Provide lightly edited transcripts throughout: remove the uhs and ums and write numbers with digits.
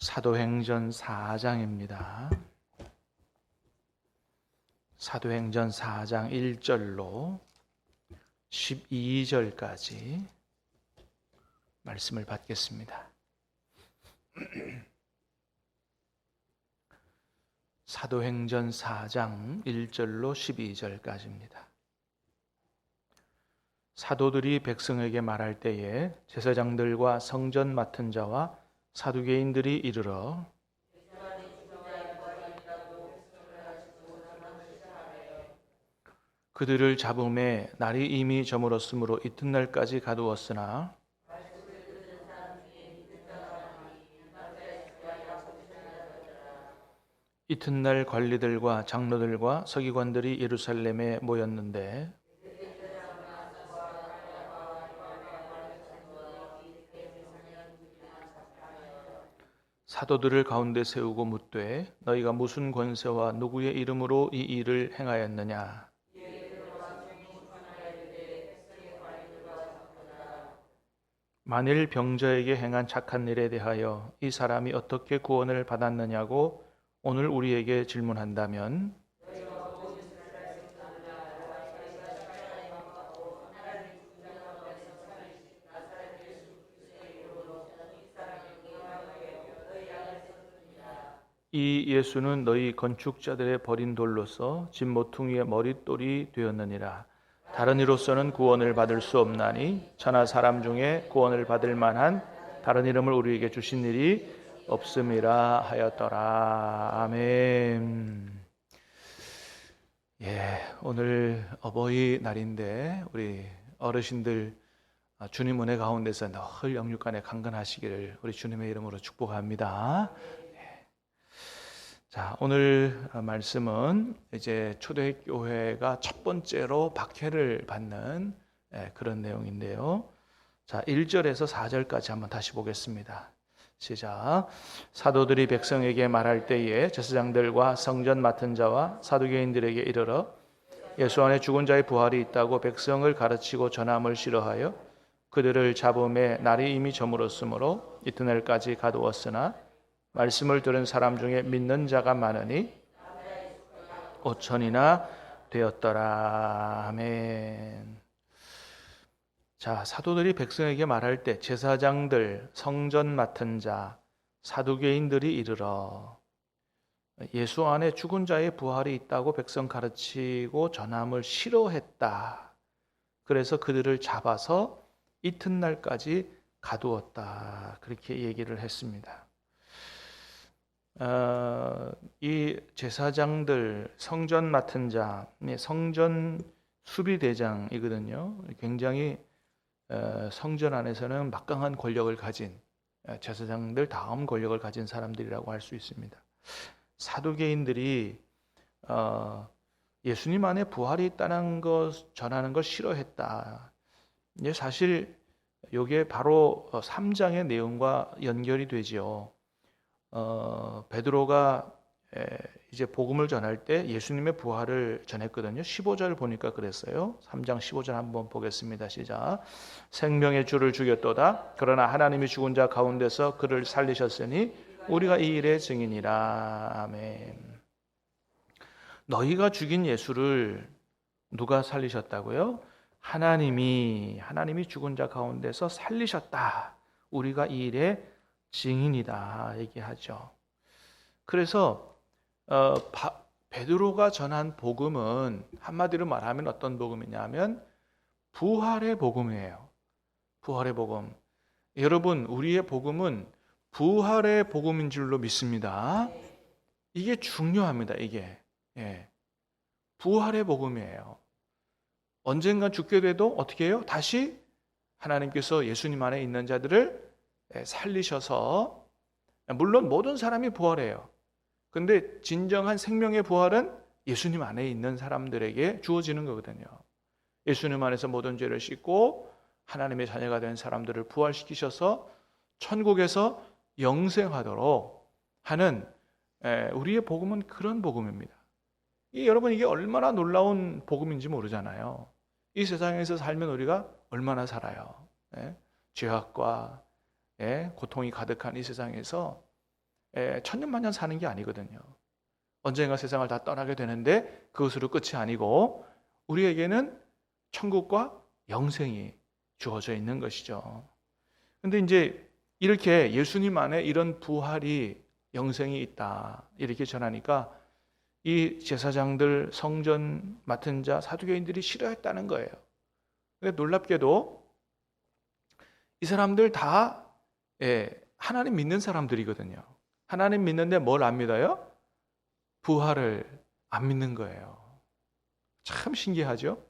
사도행전 4장입니다. 사도행전 4장 1절로 12절까지 말씀을 받겠습니다. 사도행전 4장 1절로 12절까지입니다. 사도들이 백성에게 말할 때에 제사장들과 성전 맡은 자와 사두개인들이 이르러 그들을 잡음에 날이 이미 저물었으므로 이튿날까지 가두었으나 이튿날 관리들과 장로들과 서기관들이 예루살렘에 모였는데 사도들을 가운데 세우고 묻되 너희가 무슨 권세와 누구의 이름으로 이 일을 행하였느냐? 만일 병자에게 행한 착한 일에 대하여 이 사람이 어떻게 구원을 받았느냐고 오늘 우리에게 질문한다면 이 예수는 너희 건축자들의 버린 돌로서 집 모퉁이의 머릿돌이 되었느니라. 다른 이로서는 구원을 받을 수 없나니 천하 사람 중에 구원을 받을 만한 다른 이름을 우리에게 주신 일이 없음이라 하였더라. 아멘. 오늘 어버이날인데 우리 어르신들 주님 은혜 가운데서 늘 영육간에 강건하시기를 우리 주님의 이름으로 축복합니다. 자, 오늘 말씀은 이제 초대교회가 첫 번째로 박해를 받는 그런 내용인데요. 자, 1절에서 4절까지 한번 다시 보겠습니다. 시작. 사도들이 백성에게 말할 때에 제사장들과 성전 맡은 자와 사두개인들에게 이르러 예수 안에 죽은 자의 부활이 있다고 백성을 가르치고 전함을 싫어하여 그들을 잡음에 날이 이미 저물었으므로 이튿날까지 가두었으나 말씀을 들은 사람 중에 믿는 자가 많으니 5천이나 되었더라. 아멘. 자, 사도들이 백성에게 말할 때 제사장들, 성전 맡은 자, 사두개인들이 이르러 예수 안에 죽은 자의 부활이 있다고 백성 가르치고 전함을 싫어했다. 그래서 그들을 잡아서 이튿날까지 가두었다. 그렇게 얘기를 했습니다. 이 제사장들, 성전 맡은 자, 성전 수비대장이거든요. 굉장히 성전 안에서는 막강한 권력을 가진 제사장들 다음 권력을 가진 사람들이라고 할 수 있습니다. 사두개인들이 예수님 안에 부활이 있다는 것 전하는 걸 싫어했다. 사실 이게 바로 3장의 내용과 연결이 되지요. 베드로가 이제 복음을 전할 때 예수님의 부활을 전했거든요. 15절 보니까 그랬어요. 3장 15절 한번 보겠습니다. 시작. 생명의 주를 죽였도다. 그러나 하나님이 죽은 자 가운데서 그를 살리셨으니 우리가 이 일의 증인이라. 아멘. 너희가 죽인 예수를 누가 살리셨다고요? 하나님이 죽은 자 가운데서 살리셨다. 우리가 이 일의 증인이다 얘기하죠. 그래서 베드로가 전한 복음은 한마디로 말하면 어떤 복음이냐면 부활의 복음이에요. 부활의 복음. 여러분, 우리의 복음은 부활의 복음인 줄로 믿습니다. 이게 중요합니다. 이게 부활의 복음이에요. 언젠가 죽게 돼도 어떻게 해요? 다시 하나님께서 예수님 안에 있는 자들을 살리셔서, 물론 모든 사람이 부활해요. 근데 진정한 생명의 부활은 예수님 안에 있는 사람들에게 주어지는 거거든요. 예수님 안에서 모든 죄를 씻고 하나님의 자녀가 된 사람들을 부활시키셔서 천국에서 영생하도록 하는 우리의 복음은 그런 복음입니다. 여러분, 이게 얼마나 놀라운 복음인지 모르잖아요. 이 세상에서 살면 우리가 얼마나 살아요. 죄악과 고통이 가득한 이 세상에서 천년만년 사는 게 아니거든요. 언젠가 세상을 다 떠나게 되는데 그것으로 끝이 아니고 우리에게는 천국과 영생이 주어져 있는 것이죠. 근데 이제 이렇게 예수님 안에 이런 부활이 영생이 있다 이렇게 전하니까 이 제사장들, 성전 맡은 자, 사두개인들이 싫어했다는 거예요. 근데 놀랍게도 이 사람들 다 하나님 믿는 사람들이거든요. 하나님 믿는데 뭘 안 믿어요? 부활을 안 믿는 거예요. 참 신기하죠?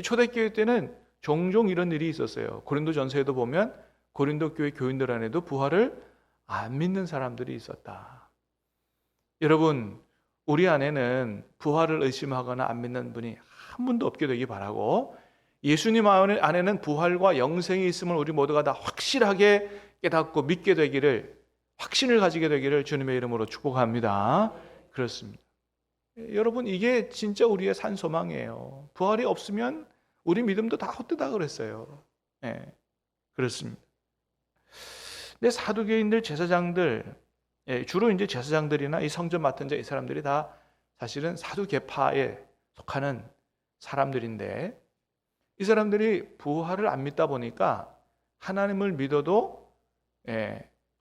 초대교회 때는 종종 이런 일이 있었어요. 고린도 전서에도 보면 고린도 교회 교인들 안에도 부활을 안 믿는 사람들이 있었다. 여러분, 우리 안에는 부활을 의심하거나 안 믿는 분이 한 분도 없게 되기 바라고, 예수님 안에는 부활과 영생이 있음을 우리 모두가 다 확실하게 깨닫고 믿게 되기를, 확신을 가지게 되기를 주님의 이름으로 축복합니다. 그렇습니다. 여러분, 이게 진짜 우리의 산 소망이에요. 부활이 없으면 우리 믿음도 다 헛되다 그랬어요. 그렇습니다. 근데 사두개인들, 제사장들, 주로 이제 제사장들이나 이 성전 맡은 자 이 사람들이 다 사실은 사두개파에 속하는 사람들인데, 이 사람들이 부활을 안 믿다 보니까 하나님을 믿어도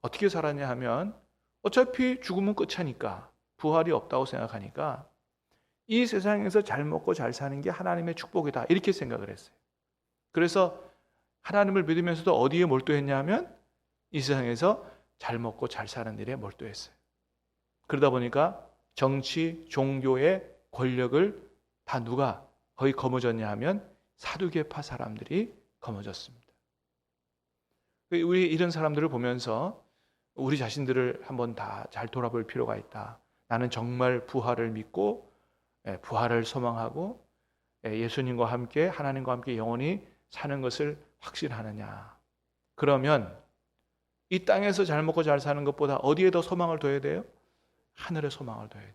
어떻게 살았냐 하면 어차피 죽으면 끝이니까, 부활이 없다고 생각하니까 이 세상에서 잘 먹고 잘 사는 게 하나님의 축복이다 이렇게 생각을 했어요. 그래서 하나님을 믿으면서도 어디에 몰두했냐 하면 이 세상에서 잘 먹고 잘 사는 일에 몰두했어요. 그러다 보니까 정치, 종교의 권력을 다 누가 거의 거머쥐었냐 하면 사두개파 사람들이 거머쥐었습니다. 우리 이런 사람들을 보면서 우리 자신들을 한번 다 잘 돌아볼 필요가 있다. 나는 정말 부활을 믿고 부활을 소망하고 예수님과 함께 하나님과 함께 영원히 사는 것을 확신하느냐. 그러면 이 땅에서 잘 먹고 잘 사는 것보다 어디에 더 소망을 둬야 돼요? 하늘에 소망을 둬야 돼요.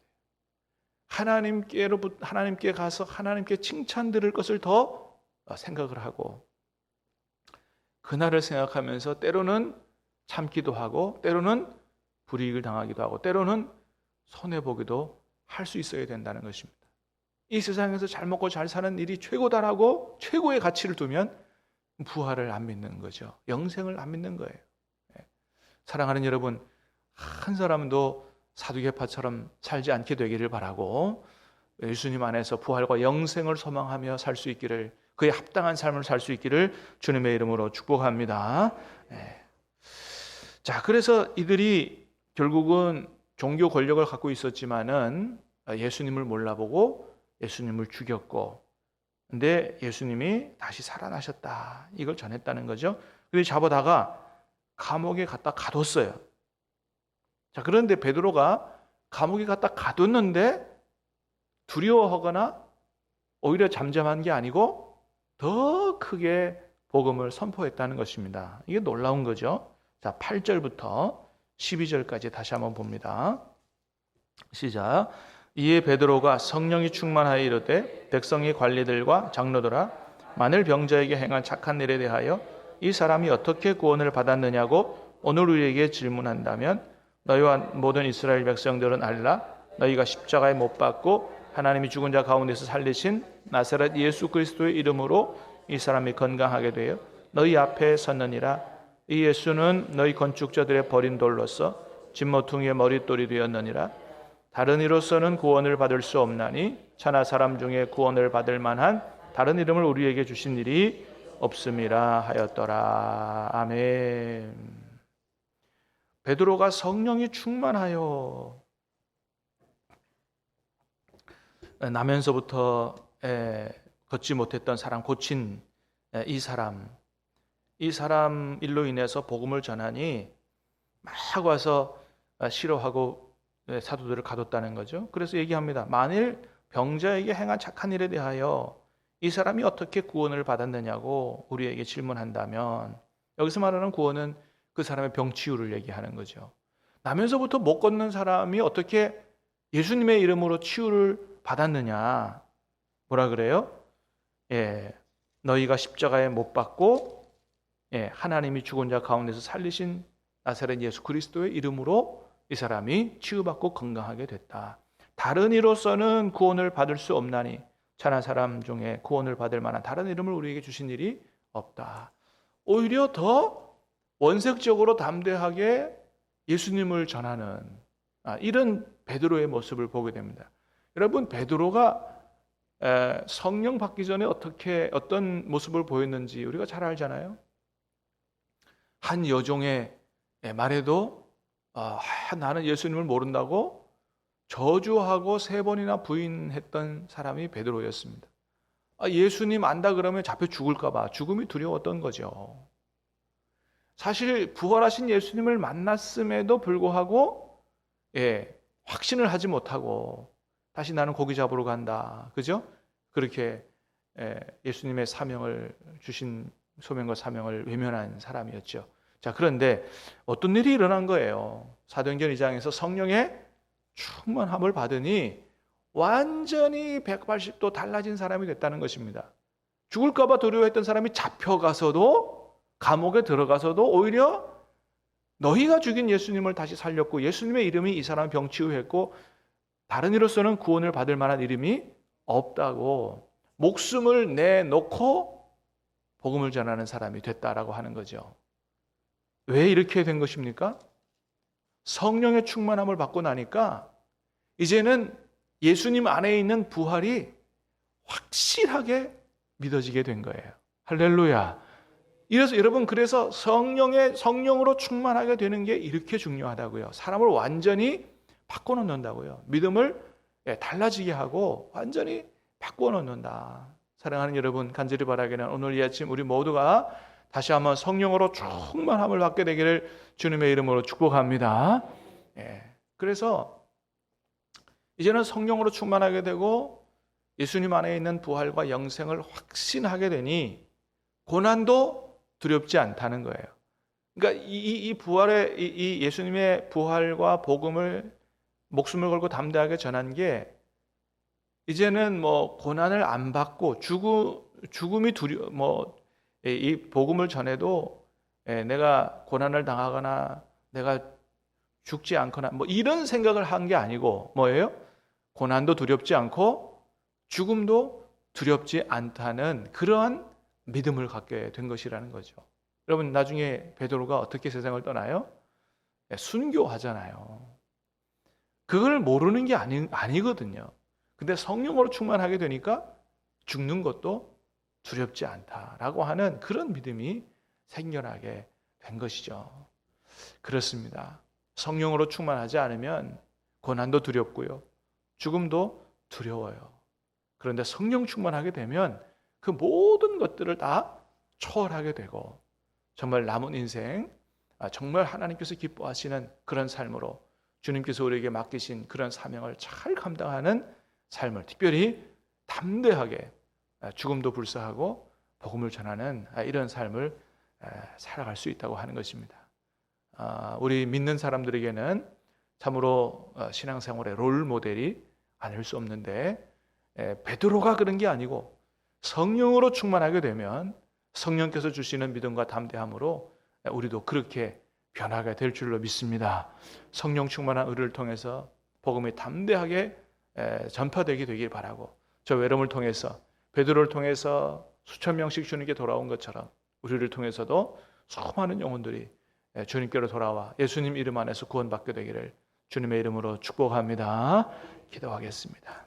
하나님께 가서 하나님께 칭찬 들을 것을 더 생각을 하고, 그날을 생각하면서 때로는 참기도 하고 때로는 불이익을 당하기도 하고 때로는 손해보기도 할 수 있어야 된다는 것입니다. 이 세상에서 잘 먹고 잘 사는 일이 최고다라고 최고의 가치를 두면 부활을 안 믿는 거죠. 영생을 안 믿는 거예요. 사랑하는 여러분, 한 사람도 사두개파처럼 살지 않게 되기를 바라고, 예수님 안에서 부활과 영생을 소망하며 살 수 있기를, 그에 합당한 삶을 살 수 있기를 주님의 이름으로 축복합니다. 자, 그래서 이들이 결국은 종교 권력을 갖고 있었지만은 예수님을 몰라보고 예수님을 죽였고, 근데 예수님이 다시 살아나셨다 이걸 전했다는 거죠. 그래서 잡아다가 감옥에 갖다 가뒀어요. 자, 그런데 베드로가 감옥에 갖다 가뒀는데 두려워하거나 오히려 잠잠한 게 아니고 더 크게 복음을 선포했다는 것입니다. 이게 놀라운 거죠. 자, 8절부터 12절까지 다시 한번 봅니다. 시작. 이에 베드로가 성령이 충만하여 이르되 백성의 관리들과 장로들아, 만일 병자에게 행한 착한 일에 대하여 이 사람이 어떻게 구원을 받았느냐고 오늘 우리에게 질문한다면 너희와 모든 이스라엘 백성들은 알라. 너희가 십자가에 못 박고 하나님이 죽은 자 가운데서 살리신 나사렛 예수 그리스도의 이름으로 이 사람이 건강하게 되어 너희 앞에 섰느니라. 이 예수는 너희 건축자들의 버린 돌로서 진모퉁이의 머릿돌이 되었느니라. 다른 이로서는 구원을 받을 수 없나니 천하 사람 중에 구원을 받을 만한 다른 이름을 우리에게 주신 일이 없음이라 하였더라. 아멘. 베드로가 성령이 충만하여 나면서부터 걷지 못했던 사람 고친 이 사람 일로 인해서 복음을 전하니 막 와서 싫어하고 사도들을 가뒀다는 거죠. 그래서 얘기합니다. 만일 병자에게 행한 착한 일에 대하여 이 사람이 어떻게 구원을 받았느냐고 우리에게 질문한다면, 여기서 말하는 구원은 그 사람의 병치유를 얘기하는 거죠. 나면서부터 못 걷는 사람이 어떻게 예수님의 이름으로 치유를 받았느냐. 뭐라 그래요? 너희가 십자가에 못 박고 하나님이 죽은 자 가운데서 살리신 나사렛 예수 그리스도의 이름으로 이 사람이 치유받고 건강하게 됐다. 다른 이로서는 구원을 받을 수 없나니 천한 사람 중에 구원을 받을 만한 다른 이름을 우리에게 주신 일이 없다. 오히려 더 원색적으로 담대하게 예수님을 전하는 이런 베드로의 모습을 보게 됩니다. 여러분, 베드로가 성령 받기 전에 어떤 모습을 보였는지 우리가 잘 알잖아요. 한 여종의 말에도 나는 예수님을 모른다고 저주하고 3번이나 부인했던 사람이 베드로였습니다. 예수님 안다 그러면 잡혀 죽을까 봐 죽음이 두려웠던 거죠. 사실 부활하신 예수님을 만났음에도 불구하고 확신을 하지 못하고 다시 나는 고기 잡으러 간다. 그죠? 그렇게 예수님의 사명을 주신 소명과 사명을 외면한 사람이었죠. 자, 그런데 어떤 일이 일어난 거예요. 사도행전 2장에서 성령의 충만함을 받으니 완전히 180도 달라진 사람이 됐다는 것입니다. 죽을까 봐 두려워했던 사람이 잡혀가서도 감옥에 들어가서도 오히려 너희가 죽인 예수님을 다시 살렸고 예수님의 이름이 이 사람 병 치유했고 다른 이로서는 구원을 받을 만한 이름이 없다고 목숨을 내놓고 복음을 전하는 사람이 됐다라고 하는 거죠. 왜 이렇게 된 것입니까? 성령의 충만함을 받고 나니까 이제는 예수님 안에 있는 부활이 확실하게 믿어지게 된 거예요. 할렐루야. 이래서 여러분, 그래서 성령으로 충만하게 되는 게 이렇게 중요하다고요. 사람을 완전히 바꿔놓는다고요. 믿음을 달라지게 하고 완전히 바꿔놓는다. 사랑하는 여러분, 간절히 바라기는 오늘 이 아침 우리 모두가 다시 한번 성령으로 충만함을 받게 되기를 주님의 이름으로 축복합니다. 그래서 이제는 성령으로 충만하게 되고 예수님 안에 있는 부활과 영생을 확신하게 되니 고난도 두렵지 않다는 거예요. 그러니까 이 부활의 이 예수님의 부활과 복음을 목숨을 걸고 담대하게 전한 게 이제는 뭐 고난을 안 받고 죽음이 이 복음을 전해도 내가 고난을 당하거나 내가 죽지 않거나 뭐 이런 생각을 한 게 아니고 뭐예요? 고난도 두렵지 않고 죽음도 두렵지 않다는 그러한 믿음을 갖게 된 것이라는 거죠. 여러분, 나중에 베드로가 어떻게 세상을 떠나요? 순교하잖아요. 그걸 모르는 게 아니거든요. 근데 성령으로 충만하게 되니까 죽는 것도 두렵지 않다라고 하는 그런 믿음이 생겨나게 된 것이죠. 그렇습니다. 성령으로 충만하지 않으면 고난도 두렵고요. 죽음도 두려워요. 그런데 성령 충만하게 되면 그 모든 것들을 다 초월하게 되고 정말 남은 인생 정말 하나님께서 기뻐하시는 그런 삶으로 주님께서 우리에게 맡기신 그런 사명을 잘 감당하는 삶을 특별히 담대하게 죽음도 불사하고 복음을 전하는 이런 삶을 살아갈 수 있다고 하는 것입니다. 우리 믿는 사람들에게는 참으로 신앙생활의 롤 모델이 아닐 수 없는데 베드로가 그런 게 아니고 성령으로 충만하게 되면 성령께서 주시는 믿음과 담대함으로 우리도 그렇게 변화가 될 줄로 믿습니다. 성령 충만한 우리를 통해서 복음이 담대하게 전파되게 되길 바라고 저 외로움을 통해서 베드로를 통해서 수천 명씩 주님께 돌아온 것처럼 우리를 통해서도 수많은 영혼들이 주님께로 돌아와 예수님 이름 안에서 구원받게 되기를 주님의 이름으로 축복합니다. 기도하겠습니다.